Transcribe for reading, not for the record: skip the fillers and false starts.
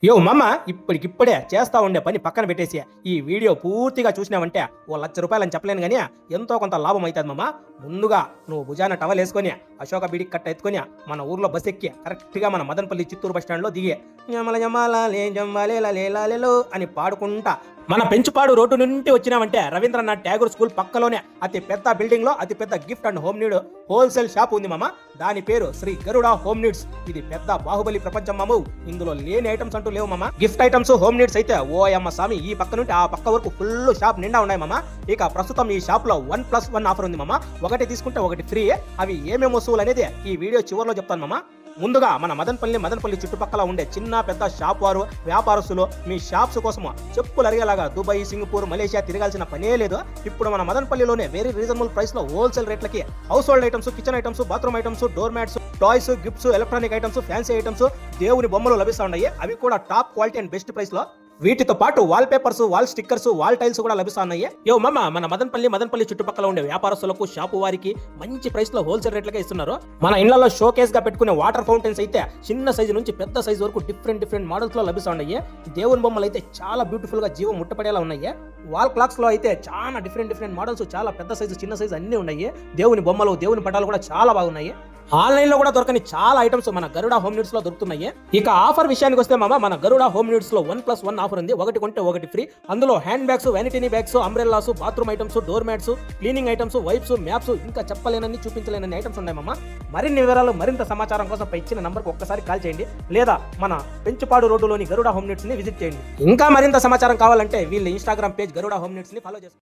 యో మమ్మ ఇప్పటికిప్పుడే చేస్తా ఉండే పని పక్కన పెట్టేసి ఈ వీడియో పూర్తిగా చూసినావంటే ఓ ₹1,00,000 అని చెప్పలేను కానీ ఎంతో కొంత లాభం అవుతుంది మమ్మ. ముందుగా నువ్వు భుజాన టవల్ వేసుకొని అశోక బీడి కట్ట ఎత్తుకొని మన ఊర్లో బస్ ఎక్కి కరెక్ట్గా మన మదనపల్లి చిత్తూరు బస్ స్టాండ్లో దిగి జమల జమాల లే జంబాలేల లేలాలేలో అని పాడుకుంటా మన పెంచుపాడు రోడ్డు నుండి వచ్చినామంటే రవీంద్రనాథ్ ట్యాగూర్ స్కూల్ పక్కలోనే అతి పెద్ద బిల్డింగ్ లో అతి పెద్ద gift and home need wholesale shop ఉంది మామ. దాని పేరు శ్రీ గరుడ హోమ్ నీడ్స్. ఇది పెద్ద బాహుబలి ప్రపంచం మాము. ఇందులో లేని ఐటమ్స్ అంటూ లేవు మామ. గిఫ్ట్ ఐటమ్స్ హోమ్ నీడ్స్ అయితే ఓ అమ్మ స్వామి ఈ పక్క నుండి ఆ పక్క వరకు ఫుల్ షాప్ నిండా ఉన్నాయి మామ. ఇక ప్రస్తుతం ఈ షాప్ లో 1+1 ఆఫర్ ఉంది మామ. ఒకటి తీసుకుంటే ఒకటి ఫ్రీ. అవి ఏమేమి వస్తువులు అనేది ఈ వీడియో చివరిలో చెప్తాను మామ. ముందుగా మన మదనపల్లి చుట్టుపక్కల ఉండే చిన్న పెద్ద షాప్ వారు వ్యాపారస్తులు మీ షాప్స్ కోసము చెప్పులు అరిగేలాగా దుబాయ్, సింగపూర్, మలేషియా తిరగాల్సిన పనే లేదు. ఇప్పుడు మన మదనపల్లిలోనే వెరీ రీజనబుల్ ప్రైస్ లో హోల్సేల్ రేట్లకి household items, kitchen items, bathroom items, door mats, toys, gifts, electronic items, fancy items, దేవుని బొమ్మలు లభిస్తా ఉన్నాయి. అవి కూడా top quality and best price లో. వీటితో పాటు wallpapers, wall stickers, wall tiles కూడా లభిస్తున్నాయి. యో మమ్మ మన మదనపల్లి చుట్టుపక్కల ఉండే వ్యాపారస్తులకు షాపు వారికి మంచి ప్రైస్ లో హోల్సేల్ రేట్లకే ఇస్తున్నారు. మన ఇళ్లలో షోకేస్ గా పెట్టుకునే వాటర్ ఫౌంటైన్స్ అయితే చిన్న సైజు నుంచి పెద్ద సైజు వరకు డిఫరెంట్ మోడల్స్ లో లభిస్తున్నాయి. దేవుని బొమ్మలు అయితే చాలా బ్యూటిఫుల్ గా జీవం ముట్టపడేలా ఉన్నాయి. వాల్ క్లాక్స్ లో అయితే చాలా డిఫరెంట్ మోడల్స్, చాలా పెద్ద సైజు, చిన్న సైజు అన్ని ఉన్నాయి. దేవుని బొమ్మలు, దేవుని పటాలు కూడా చాలా బాగున్నాయి. ఆన్లైన్ లో కూడా దొరకని చాలా ఐటమ్స్ మన గరుడ హోమ్ నీడ్స్ లో దొరుకుతున్నాయి. ఇక ఆఫర్ విషయానికి వస్తే మామ మన గరుడ హోమ్ నీడ్స్ లో 1+1 ఆఫర్ ఉంది. ఒకటి కొంటే ఒకటి ఫ్రీ. అందులో hand bags, vanity bags, umbrellas, bathroom items, door mats, cleaning items, wipes, maps, ఇంకా చెప్పలేనని చూపించలేనని ఐటమ్స్ ఉన్నాయి మామ. మరిన్ని వివరాలు, మరింత సమాచారం కోసం పై ఇచ్చిన నంబర్కి ఒక్కసారి కాల్ చేయండి, లేదా మన పెంచుపాడు రోడ్డులోని గరుడ హోమ్ నీడ్స్ ని విజిట్ చేయండి. ఇంకా మరింత సమాచారం కావాలంటే వీళ్ళ ఇన్స్టాగ్రామ్ పేజ్ గరుడ హోమ్ నీడ్స్ ని ఫాలో చేసుకోండి.